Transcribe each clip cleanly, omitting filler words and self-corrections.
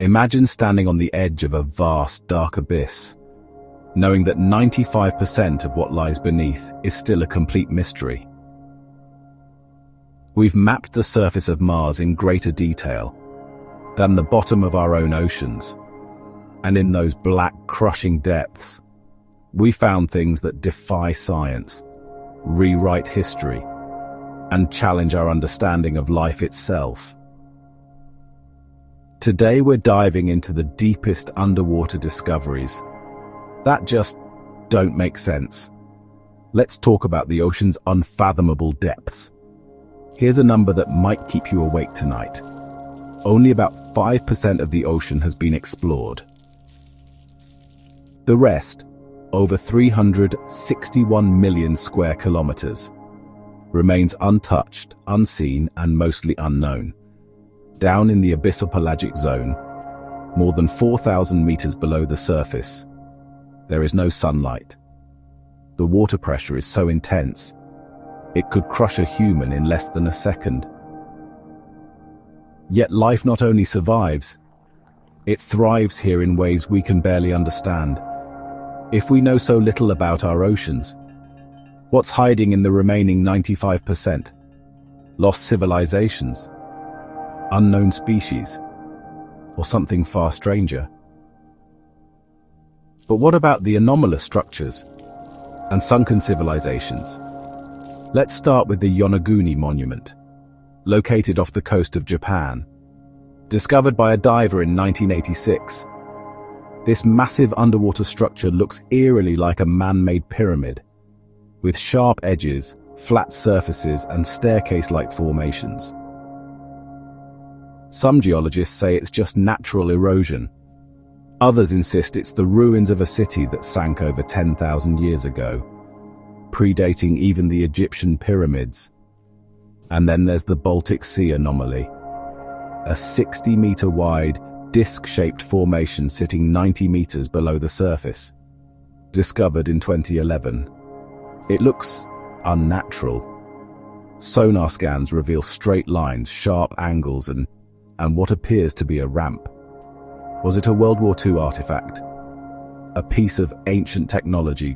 Imagine standing on the edge of a vast, dark abyss, knowing that 95% of what lies beneath is still a complete mystery. We've mapped the surface of Mars in greater detail than the bottom of our own oceans, and in those black, crushing depths, we found things that defy science, rewrite history, and challenge our understanding of life itself. Today we're diving into the deepest underwater discoveries that just don't make sense. Let's talk about the ocean's unfathomable depths. Here's a number that might keep you awake tonight. Only about 5% of the ocean has been explored. The rest, over 361 million square kilometers, remains untouched, unseen, and mostly unknown. Down in the abyssal pelagic zone, more than 4,000 meters below the surface, there is no sunlight. The water pressure is so intense, it could crush a human in less than a second. Yet life not only survives, it thrives here in ways we can barely understand. If we know so little about our oceans, what's hiding in the remaining 95%? Lost civilizations? Unknown species? Or something far stranger? But what about the anomalous structures and sunken civilizations? Let's start with the Yonaguni Monument, located off the coast of Japan. Discovered by a diver in 1986, this massive underwater structure looks eerily like a man-made pyramid, with sharp edges, flat surfaces, and staircase-like formations. Some geologists say it's just natural erosion. Others insist it's the ruins of a city that sank over 10,000 years ago, predating even the Egyptian pyramids. And then there's the Baltic Sea Anomaly, a 60-meter-wide, disc-shaped formation sitting 90 meters below the surface. Discovered in 2011. It looks unnatural. Sonar scans reveal straight lines, sharp angles, and what appears to be a ramp. Was it a World War II artifact? A piece of ancient technology,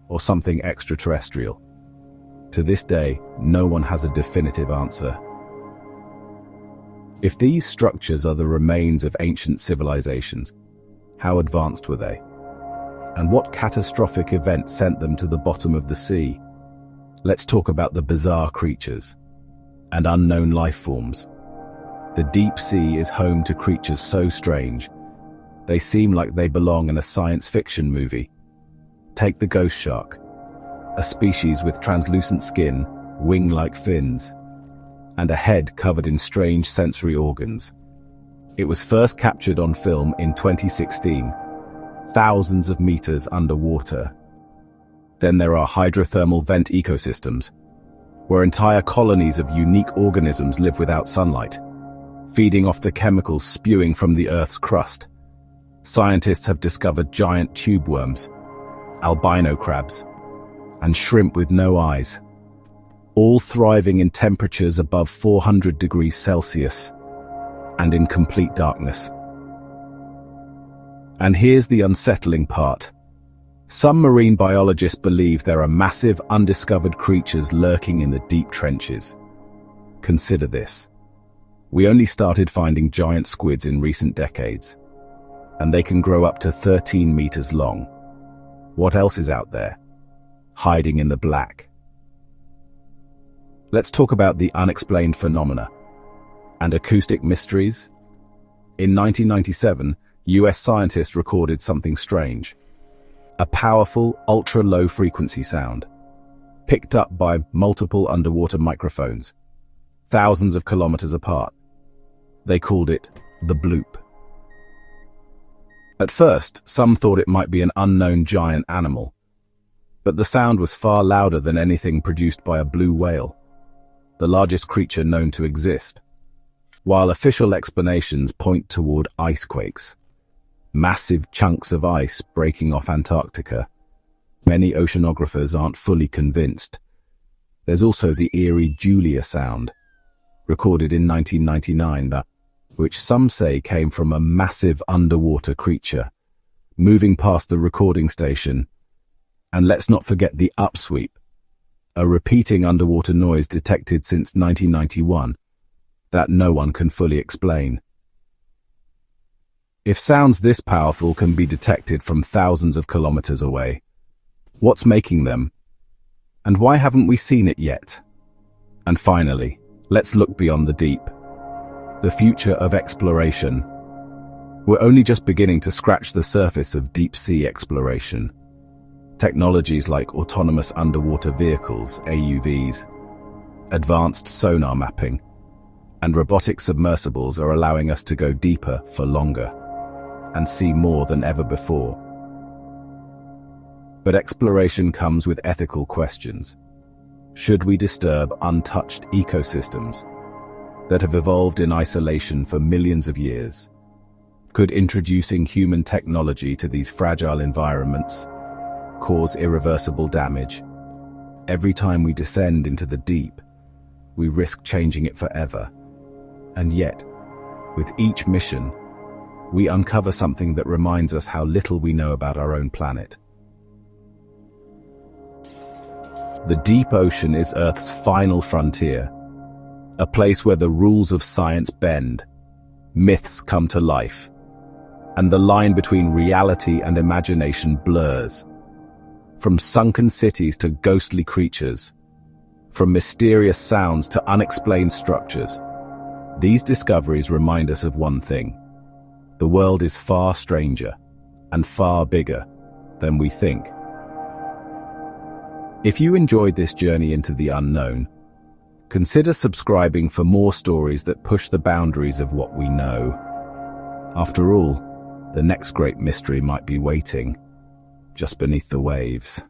or something extraterrestrial? To this day, no one has a definitive answer. If these structures are the remains of ancient civilizations, how advanced were they? And what catastrophic event sent them to the bottom of the sea? Let's talk about the bizarre creatures and unknown life forms. The deep sea is home to creatures so strange, they seem like they belong in a science fiction movie. Take the ghost shark, a species with translucent skin, wing-like fins, and a head covered in strange sensory organs. It was first captured on film in 2016, thousands of meters underwater. Then there are hydrothermal vent ecosystems, where entire colonies of unique organisms live without sunlight, feeding off the chemicals spewing from the Earth's crust. Scientists have discovered giant tube worms, albino crabs, and shrimp with no eyes, all thriving in temperatures above 400 degrees Celsius and in complete darkness. And here's the unsettling part. Some marine biologists believe there are massive undiscovered creatures lurking in the deep trenches. Consider this. We only started finding giant squids in recent decades, and they can grow up to 13 meters long. What else is out there, hiding in the black? Let's talk about the unexplained phenomena and acoustic mysteries. In 1997, US scientists recorded something strange. A powerful, ultra-low frequency sound, picked up by multiple underwater microphones, thousands of kilometers apart. They called it the Bloop. At first, some thought it might be an unknown giant animal, but the sound was far louder than anything produced by a blue whale, the largest creature known to exist. While official explanations point toward ice quakes, massive chunks of ice breaking off Antarctica, many oceanographers aren't fully convinced. There's also the eerie Julia sound, recorded in 1999, which some say came from a massive underwater creature, moving past the recording station. And let's not forget the upsweep, a repeating underwater noise detected since 1991 that no one can fully explain. If sounds this powerful can be detected from thousands of kilometers away, what's making them? And why haven't we seen it yet? And finally, let's look beyond the deep. The future of exploration. We're only just beginning to scratch the surface of deep-sea exploration. Technologies like autonomous underwater vehicles, AUVs, advanced sonar mapping, and robotic submersibles are allowing us to go deeper for longer and see more than ever before. But exploration comes with ethical questions. Should we disturb untouched ecosystems that have evolved in isolation for millions of years? Could introducing human technology to these fragile environments cause irreversible damage? Every time we descend into the deep, we risk changing it forever. And yet, with each mission, we uncover something that reminds us how little we know about our own planet. The deep ocean is Earth's final frontier, a place where the rules of science bend, myths come to life, and the line between reality and imagination blurs. From sunken cities to ghostly creatures, from mysterious sounds to unexplained structures, these discoveries remind us of one thing: the world is far stranger and far bigger than we think. If you enjoyed this journey into the unknown, consider subscribing for more stories that push the boundaries of what we know. After all, the next great mystery might be waiting just beneath the waves.